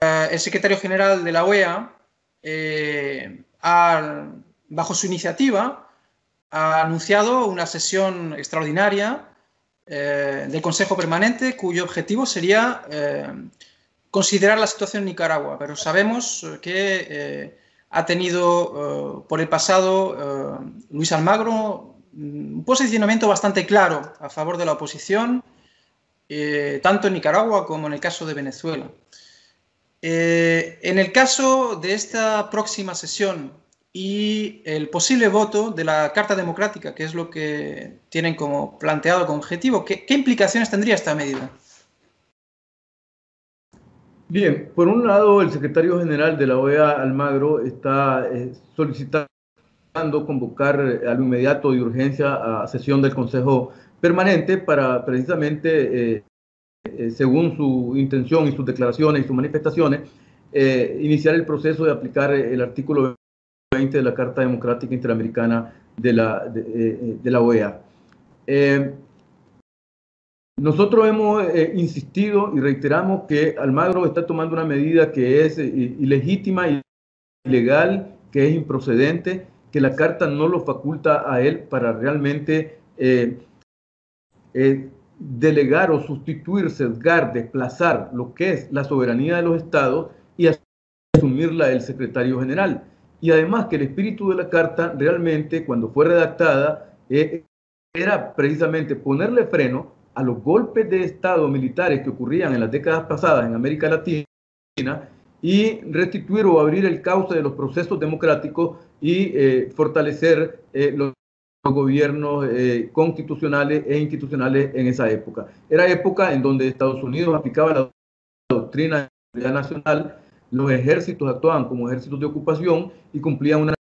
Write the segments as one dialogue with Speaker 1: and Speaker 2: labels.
Speaker 1: el secretario general de la OEA, bajo su iniciativa, ha anunciado una sesión extraordinaria del Consejo Permanente, cuyo objetivo sería considerar la situación en Nicaragua. Pero sabemos que ha tenido por el pasado Luis Almagro un posicionamiento bastante claro a favor de la oposición, tanto en Nicaragua como en el caso de Venezuela. En el caso de esta próxima sesión y el posible voto de la Carta Democrática, que es lo que tienen como planteado como objetivo, ¿qué implicaciones tendría esta medida?
Speaker 2: Bien, por un lado, el secretario general de la OEA, Almagro, está solicitando convocar a lo inmediato y urgencia a sesión del Consejo Permanente para precisamente, según su intención y sus declaraciones y sus manifestaciones, iniciar el proceso de aplicar el artículo 20 de la Carta Democrática Interamericana de la OEA. Nosotros hemos insistido y reiteramos que Almagro está tomando una medida que es ilegítima, ilegal, que es improcedente, que la Carta no lo faculta a él para realmente delegar o sustituir, sesgar, desplazar lo que es la soberanía de los estados y asumirla el secretario general. Y además que el espíritu de la Carta realmente, cuando fue redactada, era precisamente ponerle freno a los golpes de Estado militares que ocurrían en las décadas pasadas en América Latina y restituir o abrir el cauce de los procesos democráticos y fortalecer los gobiernos constitucionales e institucionales en esa época. Era época en donde Estados Unidos aplicaba la doctrina de seguridad nacional, los ejércitos actuaban como ejércitos de ocupación y cumplían una...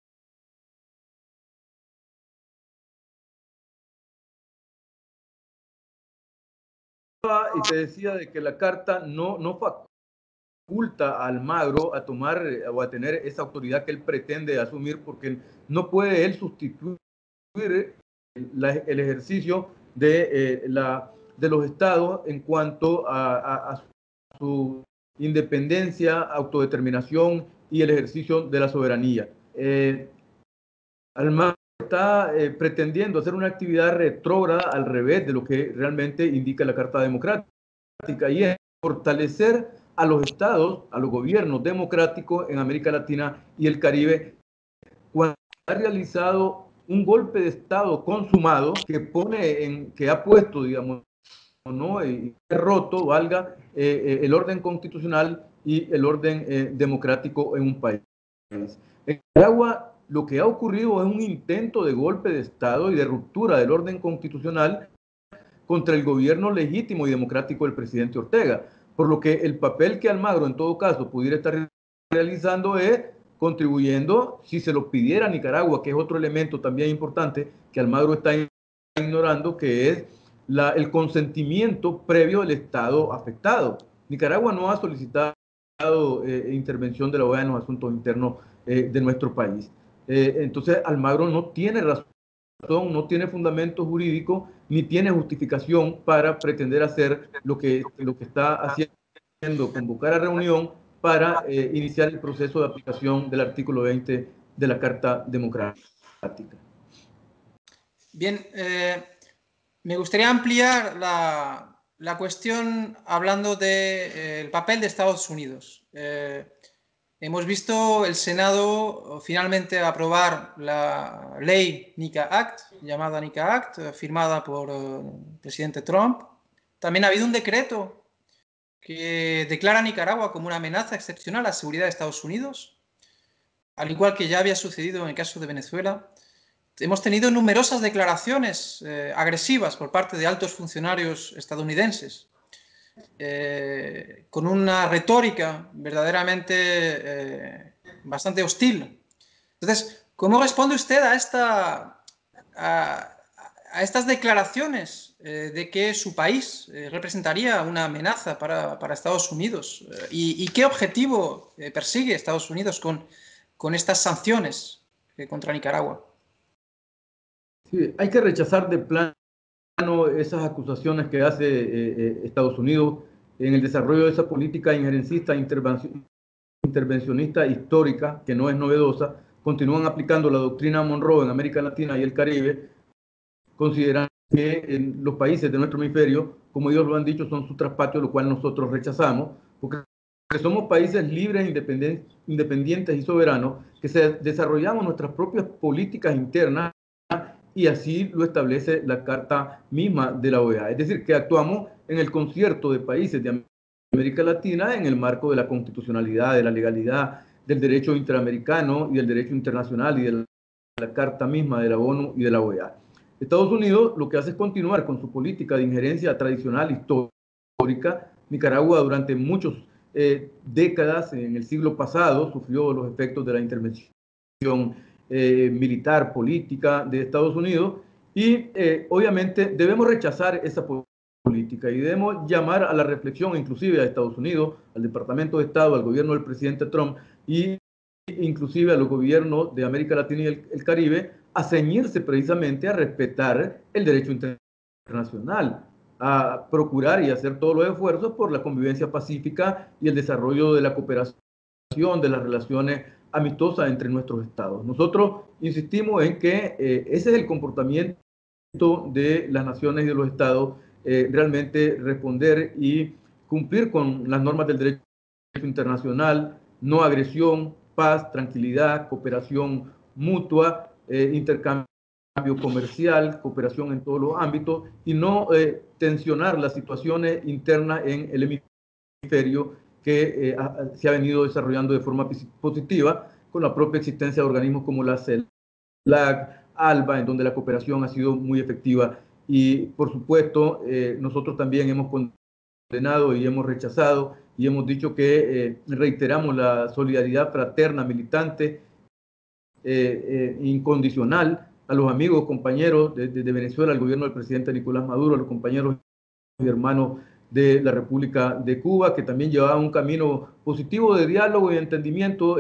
Speaker 2: Y te decía de que la Carta no faculta a Almagro a tomar o a tener esa autoridad que él pretende asumir, porque no puede él sustituir el ejercicio de los estados en cuanto a su independencia, autodeterminación y el ejercicio de la soberanía. Almagro está pretendiendo hacer una actividad retrógrada al revés de lo que realmente indica la Carta Democrática, y es fortalecer a los estados, a los gobiernos democráticos en América Latina y el Caribe, cuando ha realizado un golpe de Estado consumado que ha puesto, digamos, ¿no? Y roto, valga, el orden constitucional y el orden democrático en un país. En Nicaragua lo que ha ocurrido es un intento de golpe de Estado y de ruptura del orden constitucional contra el gobierno legítimo y democrático del presidente Ortega, por lo que el papel que Almagro en todo caso pudiera estar realizando es contribuyendo, si se lo pidiera a Nicaragua, que es otro elemento también importante que Almagro está ignorando, que es el consentimiento previo del Estado afectado. Nicaragua no ha solicitado intervención de la OEA en los asuntos internos de nuestro país. Entonces Almagro no tiene razón, no tiene fundamento jurídico, ni tiene justificación para pretender hacer lo que está haciendo, convocar a reunión para iniciar el proceso de aplicación del artículo 20 de la Carta Democrática.
Speaker 1: Bien, me gustaría ampliar la cuestión hablando del papel de Estados Unidos. Hemos visto el Senado finalmente aprobar la ley NICA Act, llamada NICA Act, firmada por el presidente Trump. También ha habido un decreto que declara a Nicaragua como una amenaza excepcional a la seguridad de Estados Unidos, al igual que ya había sucedido en el caso de Venezuela. Hemos tenido numerosas declaraciones agresivas por parte de altos funcionarios estadounidenses, con una retórica verdaderamente bastante hostil. Entonces, ¿cómo responde usted a estas declaraciones de que su país representaría una amenaza para Estados Unidos? ¿Y qué objetivo persigue Estados Unidos con estas sanciones contra Nicaragua?
Speaker 2: Sí, hay que rechazar de plano esas acusaciones que hace Estados Unidos, en el desarrollo de esa política injerencista, intervencionista histórica, que no es novedosa, continúan aplicando la doctrina Monroe en América Latina y el Caribe, consideran que en los países de nuestro hemisferio, como ellos lo han dicho, son su traspatio, lo cual nosotros rechazamos, porque somos países libres, independientes y soberanos, que desarrollamos nuestras propias políticas internas y así lo establece la Carta misma de la OEA. Es decir, que actuamos en el concierto de países de América Latina en el marco de la constitucionalidad, de la legalidad, del derecho interamericano y del derecho internacional y de la Carta misma de la ONU y de la OEA. Estados Unidos lo que hace es continuar con su política de injerencia tradicional, histórica. Nicaragua durante muchas décadas en el siglo pasado sufrió los efectos de la intervención militar, política de Estados Unidos y obviamente debemos rechazar esa política y debemos llamar a la reflexión inclusive a Estados Unidos, al Departamento de Estado, al gobierno del presidente Trump y inclusive a los gobiernos de América Latina y el Caribe a ceñirse precisamente a respetar el derecho internacional, a procurar y hacer todos los esfuerzos por la convivencia pacífica y el desarrollo de la cooperación, de las relaciones amistosas entre nuestros estados. Nosotros insistimos en que ese es el comportamiento de las naciones y de los estados, realmente responder y cumplir con las normas del derecho internacional, no agresión, paz, tranquilidad, cooperación mutua, intercambio comercial, cooperación en todos los ámbitos y no tensionar las situaciones internas en el hemisferio que se ha venido desarrollando de forma positiva con la propia existencia de organismos como la CELAC, ALBA, en donde la cooperación ha sido muy efectiva. Y por supuesto, nosotros también hemos condenado y hemos rechazado y hemos dicho que reiteramos la solidaridad fraterna, militante, incondicional a los amigos, compañeros de Venezuela, al gobierno del presidente Nicolás Maduro, a los compañeros y hermanos de la República de Cuba, que también llevaban un camino positivo de diálogo y entendimiento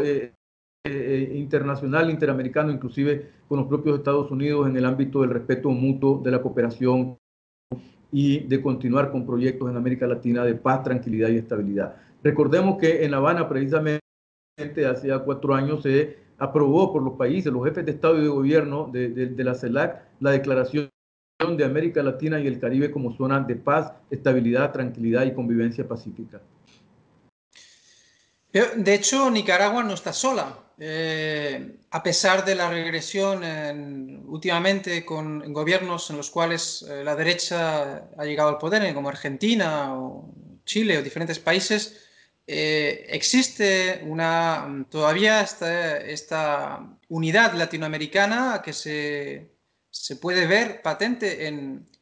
Speaker 2: internacional, interamericano, inclusive con los propios Estados Unidos en el ámbito del respeto mutuo, de la cooperación y de continuar con proyectos en América Latina de paz, tranquilidad y estabilidad. Recordemos que en La Habana, precisamente, hace 4 años se aprobó por los países, los jefes de Estado y de Gobierno de la CELAC, la declaración de América Latina y el Caribe como zona de paz, estabilidad, tranquilidad y convivencia pacífica.
Speaker 1: Pero, de hecho, Nicaragua no está sola. A pesar de la regresión últimamente en gobiernos en los cuales la derecha ha llegado al poder, como Argentina o Chile o diferentes países, existe todavía esta unidad latinoamericana que se puede ver patente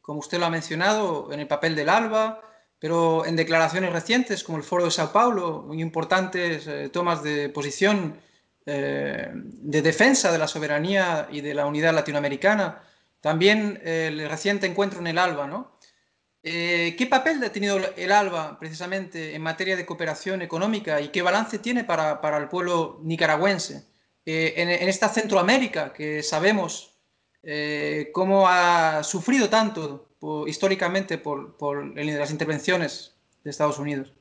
Speaker 1: como usted lo ha mencionado, en el papel del ALBA, pero en declaraciones recientes, como el Foro de Sao Paulo, muy importantes tomas de posición de defensa de la soberanía y de la unidad latinoamericana. También el reciente encuentro en el ALBA, ¿no? ¿Qué papel ha tenido el ALBA precisamente en materia de cooperación económica y qué balance tiene para el pueblo nicaragüense? En esta Centroamérica que sabemos cómo ha sufrido tanto históricamente por las intervenciones de Estados Unidos.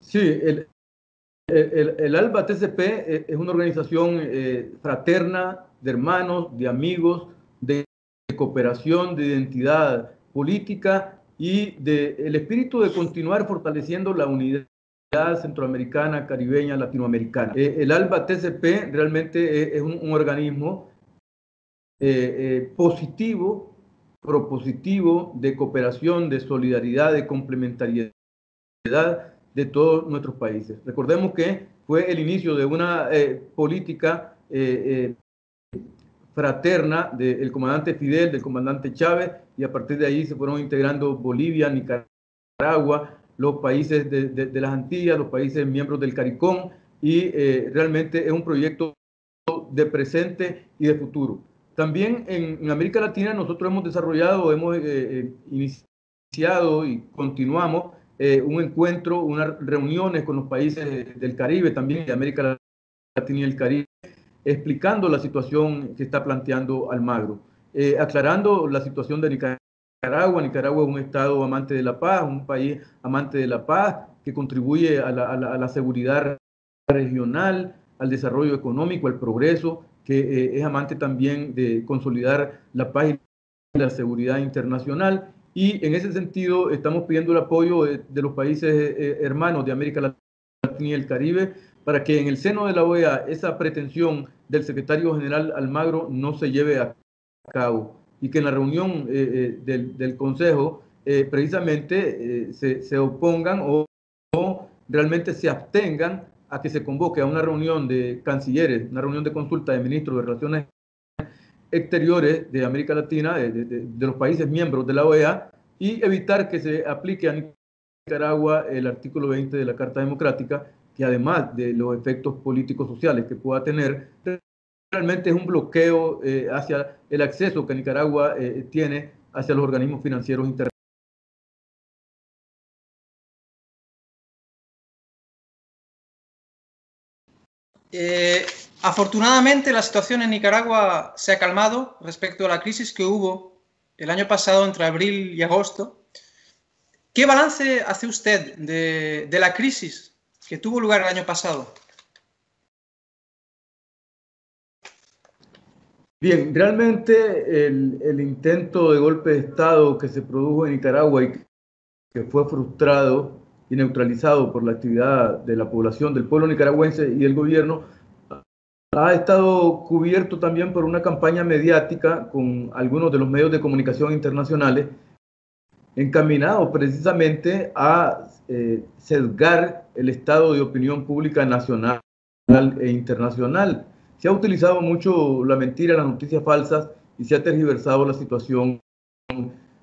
Speaker 2: Sí, el ALBA TCP es una organización fraterna de hermanos, de amigos, de cooperación, de identidad política y del espíritu de continuar fortaleciendo la unidad centroamericana, caribeña, latinoamericana. El ALBA TCP realmente es un organismo positivo, propositivo, de cooperación, de solidaridad, de complementariedad de todos nuestros países. Recordemos que fue el inicio de una política fraterna del comandante Fidel, del comandante Chávez, y a partir de ahí se fueron integrando Bolivia, Nicaragua, los países de las Antillas, los países miembros del CARICOM, y realmente es un proyecto de presente y de futuro. También en América Latina nosotros hemos desarrollado, hemos iniciado y continuamos un encuentro, unas reuniones con los países del Caribe, también de América Latina y el Caribe, explicando la situación que está planteando Almagro, aclarando la situación de Nicaragua Nicaragua. Nicaragua es un estado amante de la paz, un país amante de la paz, que contribuye a la seguridad regional, al desarrollo económico, al progreso, que es amante también de consolidar la paz y la seguridad internacional. Y en ese sentido estamos pidiendo el apoyo de los países hermanos de América Latina y el Caribe para que en el seno de la OEA esa pretensión del secretario general Almagro no se lleve a cabo y que en la reunión del Consejo precisamente se opongan o realmente se abstengan a que se convoque a una reunión de cancilleres, una reunión de consulta de ministros de Relaciones Exteriores de América Latina, de los países miembros de la OEA, y evitar que se aplique a Nicaragua el artículo 20 de la Carta Democrática, que además de los efectos políticos sociales que pueda tener, realmente es un bloqueo hacia el acceso que Nicaragua tiene hacia los organismos financieros internacionales.
Speaker 1: Afortunadamente, la situación en Nicaragua se ha calmado respecto a la crisis que hubo el año pasado entre abril y agosto. ¿Qué balance hace usted de la crisis que tuvo lugar el año pasado?
Speaker 2: Bien, realmente el intento de golpe de Estado que se produjo en Nicaragua y que fue frustrado y neutralizado por la actividad de la población, del pueblo nicaragüense y el gobierno, ha estado cubierto también por una campaña mediática con algunos de los medios de comunicación internacionales encaminados precisamente a sesgar el estado de opinión pública nacional e internacional. Se ha utilizado mucho la mentira, las noticias falsas y se ha tergiversado la situación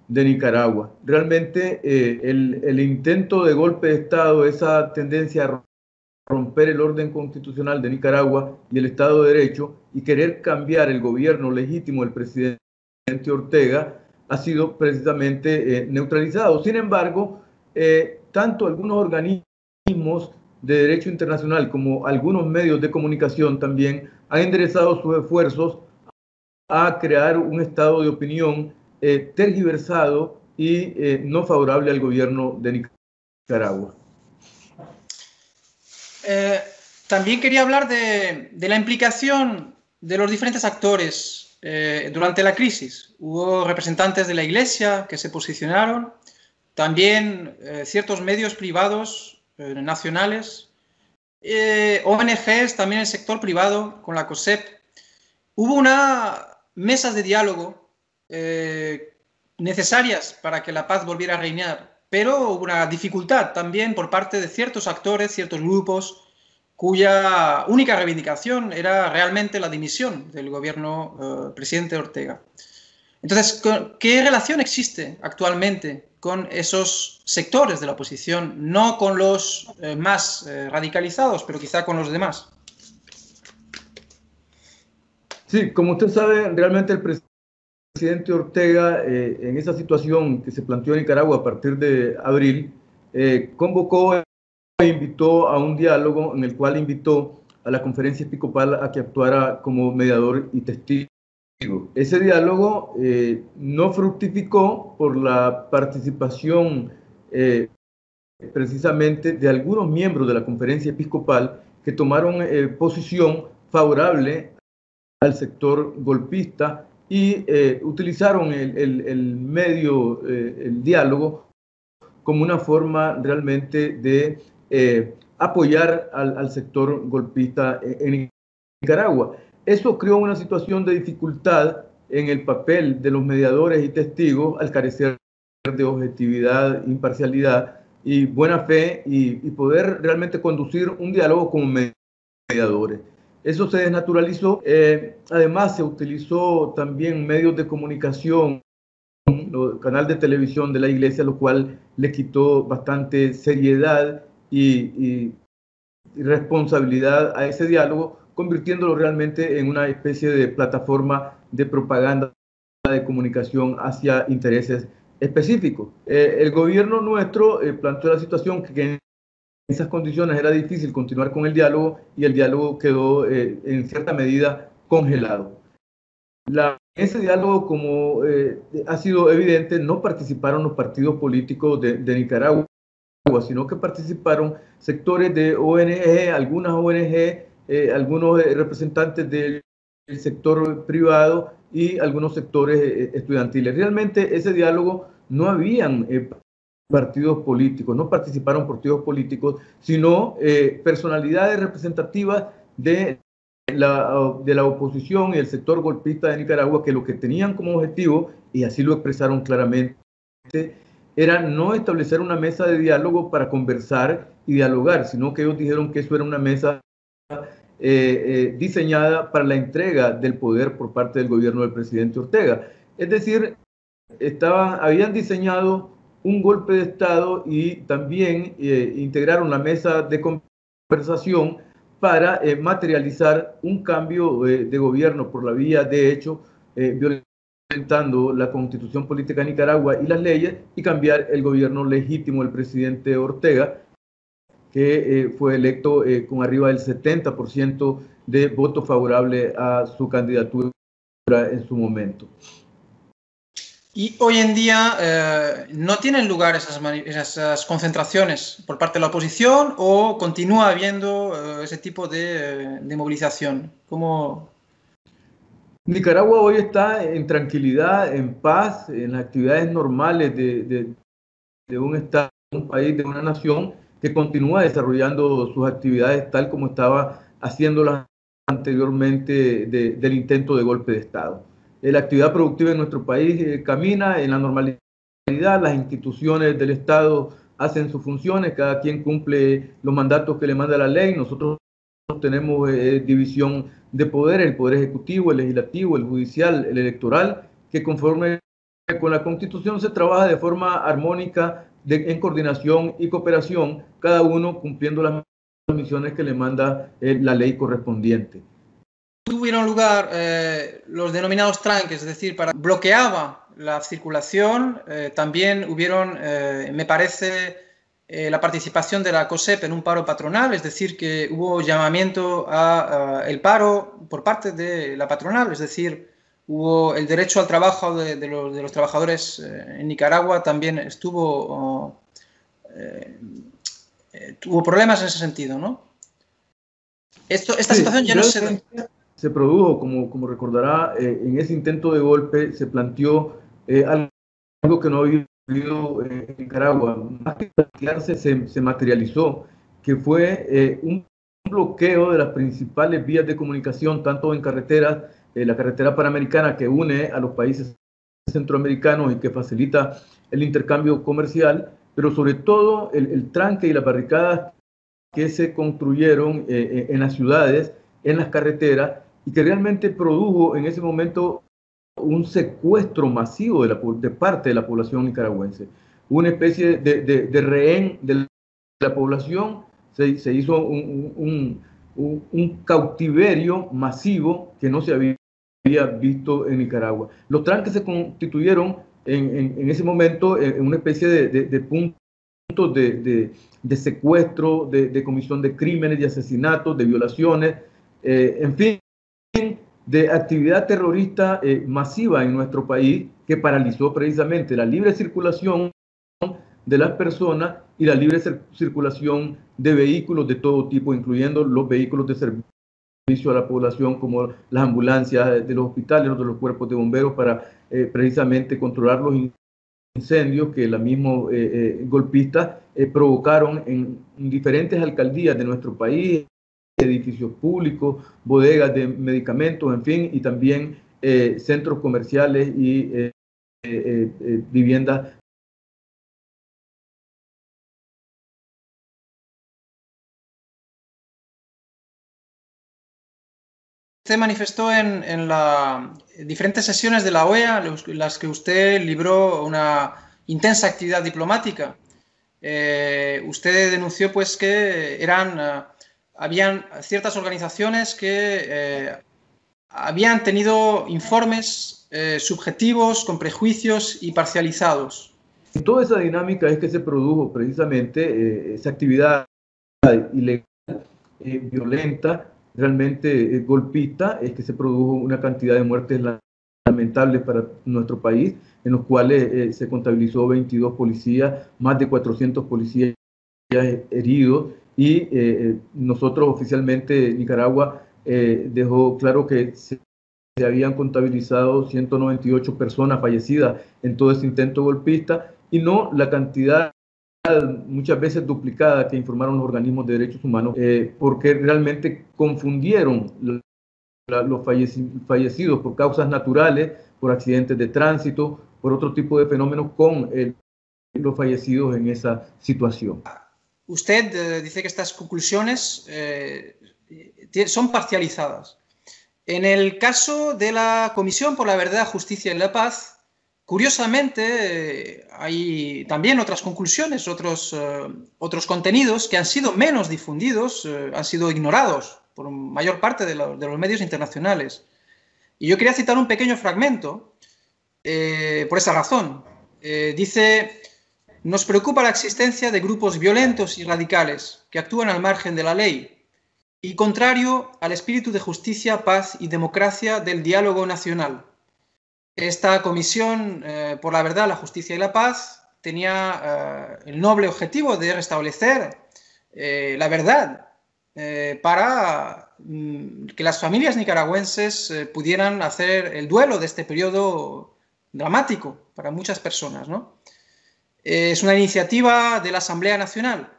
Speaker 2: de Nicaragua. Realmente el intento de golpe de Estado, esa tendencia a romper el orden constitucional de Nicaragua y el Estado de Derecho y querer cambiar el gobierno legítimo del presidente Ortega, ha sido precisamente neutralizado. Sin embargo, tanto algunos organismos de derecho internacional como algunos medios de comunicación también han enderezado sus esfuerzos a crear un estado de opinión tergiversado y no favorable al gobierno de Nicaragua.
Speaker 1: También quería hablar de la implicación de los diferentes actores durante la crisis. Hubo representantes de la Iglesia que se posicionaron, también ciertos medios privados nacionales, ONGs, también el sector privado con la COSEP. Hubo unas mesas de diálogo necesarias para que la paz volviera a reinar, pero hubo una dificultad también por parte de ciertos actores, ciertos grupos, cuya única reivindicación era realmente la dimisión del gobierno presidente Ortega. Entonces, ¿qué relación existe actualmente con esos sectores de la oposición? No con los más radicalizados, pero quizá con los demás.
Speaker 2: Sí, como usted sabe, realmente el presidente Ortega, en esa situación que se planteó en Nicaragua a partir de abril, convocó e invitó a un diálogo en el cual invitó a la conferencia episcopal a que actuara como mediador y testigo. Ese diálogo no fructificó por la participación precisamente de algunos miembros de la conferencia episcopal que tomaron posición favorable al sector golpista y utilizaron el medio, el diálogo, como una forma realmente de apoyar al sector golpista en Nicaragua. Eso creó una situación de dificultad en el papel de los mediadores y testigos al carecer de objetividad, imparcialidad y buena fe y poder realmente conducir un diálogo como mediadores. Eso se desnaturalizó. Además, se utilizó también medios de comunicación, el canal de televisión de la Iglesia, lo cual le quitó bastante seriedad y responsabilidad a ese diálogo, convirtiéndolo realmente en una especie de plataforma de propaganda de comunicación hacia intereses específicos. El gobierno nuestro planteó la situación que en esas condiciones era difícil continuar con el diálogo y el diálogo quedó en cierta medida congelado. ese diálogo, como ha sido evidente, no participaron los partidos políticos de Nicaragua, sino que participaron sectores de ONG, algunas ONG, algunos representantes del sector privado y algunos sectores estudiantiles. Realmente ese diálogo no habían partidos políticos, no participaron partidos políticos, sino personalidades representativas de la oposición y el sector golpista de Nicaragua, que lo que tenían como objetivo, y así lo expresaron claramente, era no establecer una mesa de diálogo para conversar y dialogar, sino que ellos dijeron que eso era una mesa diseñada para la entrega del poder por parte del gobierno del presidente Ortega. Es decir, habían diseñado un golpe de Estado y también integraron la mesa de conversación para materializar un cambio de gobierno por la vía de hecho, violentando la Constitución Política de Nicaragua y las leyes, y cambiar el gobierno legítimo del presidente Ortega, que fue electo con arriba del 70% de votos favorables a su candidatura en su momento.
Speaker 1: Y hoy en día no tienen lugar esas concentraciones por parte de la oposición, o continúa habiendo ese tipo de movilización. ¿Cómo?
Speaker 2: Nicaragua hoy está en tranquilidad, en paz, en las actividades normales de un Estado, un país, de una nación que continúa desarrollando sus actividades tal como estaba haciéndolas anteriormente del intento de golpe de Estado. La actividad productiva en nuestro país camina en la normalidad, las instituciones del Estado hacen sus funciones, cada quien cumple los mandatos que le manda la ley. Nosotros tenemos división de poder, el poder ejecutivo, el legislativo, el judicial, el electoral, que conforme con la Constitución se trabaja de forma armónica, en coordinación y cooperación, cada uno cumpliendo las misiones que le manda la ley correspondiente.
Speaker 1: Tuvieron lugar los denominados tranques, es decir, bloqueaba la circulación. También hubieron, me parece, la participación de la COSEP en un paro patronal, es decir, que hubo llamamiento a el paro por parte de la patronal, es decir, hubo el derecho al trabajo de los trabajadores en Nicaragua, también tuvo problemas en ese sentido, ¿no? Esta situación ya no se da.
Speaker 2: Se produjo, como recordará, en ese intento de golpe se planteó algo que no había ocurrido en Nicaragua. Más que plantearse, se materializó, que fue un bloqueo de las principales vías de comunicación, tanto en carreteras, la carretera panamericana que une a los países centroamericanos y que facilita el intercambio comercial, pero sobre todo el tranque y las barricadas que se construyeron en las ciudades, en las carreteras, y que realmente produjo en ese momento un secuestro masivo de parte de la población nicaragüense. Una especie de rehén de la población, se hizo un cautiverio masivo que no se había visto en Nicaragua. Los tranques se constituyeron en ese momento en una especie de puntos de secuestro, de comisión de crímenes, de asesinatos, de violaciones, en fin, de actividad terrorista masiva en nuestro país, que paralizó precisamente la libre circulación de las personas y la libre circulación de vehículos de todo tipo, incluyendo los vehículos de servicio a la población, como las ambulancias de los hospitales, de los cuerpos de bomberos, para precisamente controlar los incendios que los mismos golpistas provocaron en diferentes alcaldías de nuestro país, edificios públicos, bodegas de medicamentos, en fin, y también centros comerciales y viviendas.
Speaker 1: Usted manifestó en las diferentes sesiones de la OEA, en las que usted libró una intensa actividad diplomática. Usted denunció pues que habían ciertas organizaciones que habían tenido informes subjetivos, con prejuicios y parcializados.
Speaker 2: Y toda esa dinámica es que se produjo precisamente esa actividad ilegal, violenta, realmente golpista, es que se produjo una cantidad de muertes lamentables para nuestro país, en los cuales se contabilizó 22 policías, más de 400 policías heridos, y nosotros oficialmente, Nicaragua dejó claro que se habían contabilizado 198 personas fallecidas en todo este intento golpista, y no la cantidad muchas veces duplicada que informaron los organismos de derechos humanos, porque realmente confundieron los fallecidos por causas naturales, por accidentes de tránsito, por otro tipo de fenómenos, con los fallecidos en esa situación.
Speaker 1: Usted dice que estas conclusiones son parcializadas. En el caso de la Comisión por la Verdad, Justicia y la Paz, curiosamente, hay también otras conclusiones, otros contenidos que han sido menos difundidos, han sido ignorados por mayor parte de los medios internacionales. Y yo quería citar un pequeño fragmento por esa razón. Dice: nos preocupa la existencia de grupos violentos y radicales que actúan al margen de la ley y contrario al espíritu de justicia, paz y democracia del diálogo nacional. Esta Comisión por la Verdad, la Justicia y la Paz tenía el noble objetivo de restablecer la verdad para que las familias nicaragüenses pudieran hacer el duelo de este periodo dramático para muchas personas, ¿no? Es una iniciativa de la Asamblea Nacional.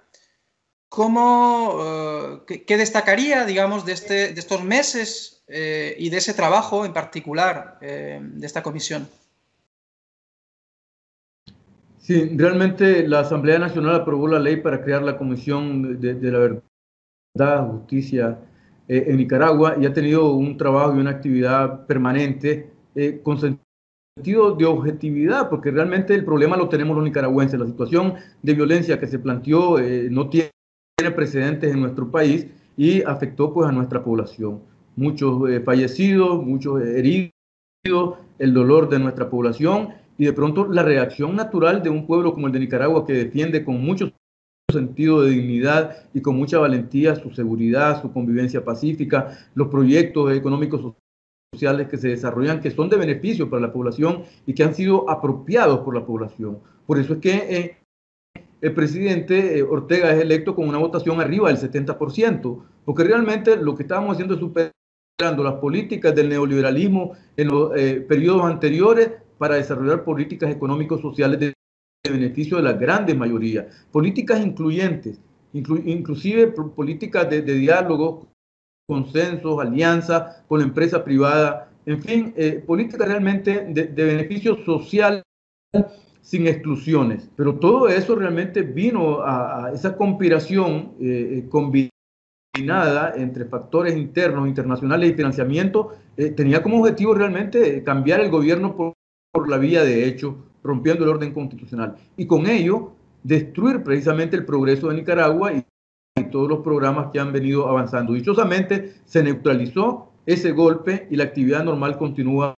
Speaker 1: ¿Qué destacaría, digamos, de estos meses y de ese trabajo en particular de esta comisión?
Speaker 2: Sí, realmente la Asamblea Nacional aprobó la ley para crear la Comisión de la Verdad, Justicia en Nicaragua, y ha tenido un trabajo y una actividad permanente con sentido de objetividad, porque realmente el problema lo tenemos los nicaragüenses. La situación de violencia que se planteó no tiene precedentes en nuestro país y afectó pues a nuestra población. Muchos fallecidos, muchos heridos, el dolor de nuestra población y de pronto la reacción natural de un pueblo como el de Nicaragua, que defiende con mucho sentido de dignidad y con mucha valentía su seguridad, su convivencia pacífica, los proyectos económicos sociales que se desarrollan, que son de beneficio para la población y que han sido apropiados por la población. Por eso es que el presidente Ortega es electo con una votación arriba del 70%, porque realmente lo que estábamos haciendo es superando las políticas del neoliberalismo en los periodos anteriores para desarrollar políticas económicos sociales de beneficio de la grande mayoría, políticas incluyentes, inclusive políticas de diálogo, consensos, alianzas con la empresa privada, en fin, políticas realmente de beneficio social sin exclusiones. Pero todo eso realmente vino a esa conspiración combinada entre factores internos, internacionales y financiamiento, tenía como objetivo realmente cambiar el gobierno por la vía de hecho, rompiendo el orden constitucional. Y con ello, destruir precisamente el progreso de Nicaragua y todos los programas que han venido avanzando. Dichosamente, se neutralizó ese golpe y la actividad normal continúa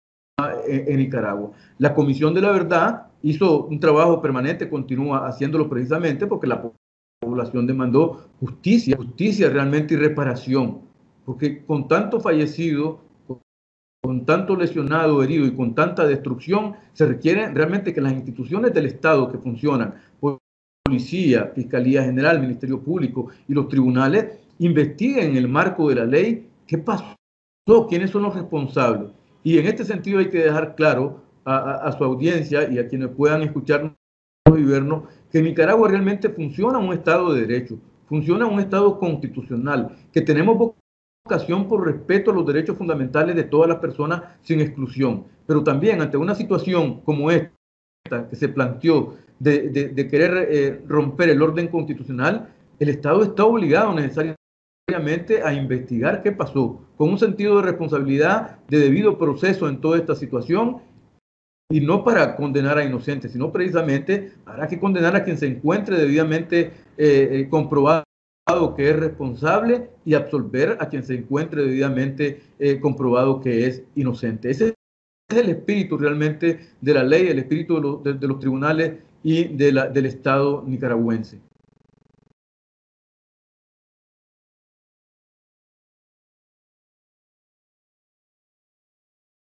Speaker 2: en Nicaragua. La Comisión de la Verdad hizo un trabajo permanente, continúa haciéndolo precisamente porque la población demandó justicia, justicia realmente y reparación, porque con tanto fallecido, con tanto lesionado, herido y con tanta destrucción, se requiere realmente que las instituciones del Estado que funcionan, Policía, Fiscalía General, Ministerio Público y los tribunales, investiguen en el marco de la ley qué pasó, quiénes son los responsables. Y en este sentido hay que dejar claro a su audiencia y a quienes puedan escucharnos y vernos que en Nicaragua realmente funciona un Estado de Derecho, funciona un Estado constitucional, que tenemos vocación por respeto a los derechos fundamentales de todas las personas sin exclusión. Pero también ante una situación como esta que se planteó de querer romper el orden constitucional, el Estado está obligado necesariamente a investigar qué pasó, con un sentido de responsabilidad, de debido proceso en toda esta situación, y no para condenar a inocentes, sino precisamente habrá que condenar a quien se encuentre debidamente comprobado que es responsable y absolver a quien se encuentre debidamente comprobado que es inocente. Ese es el espíritu realmente de la ley, el espíritu de los tribunales y del Estado nicaragüense.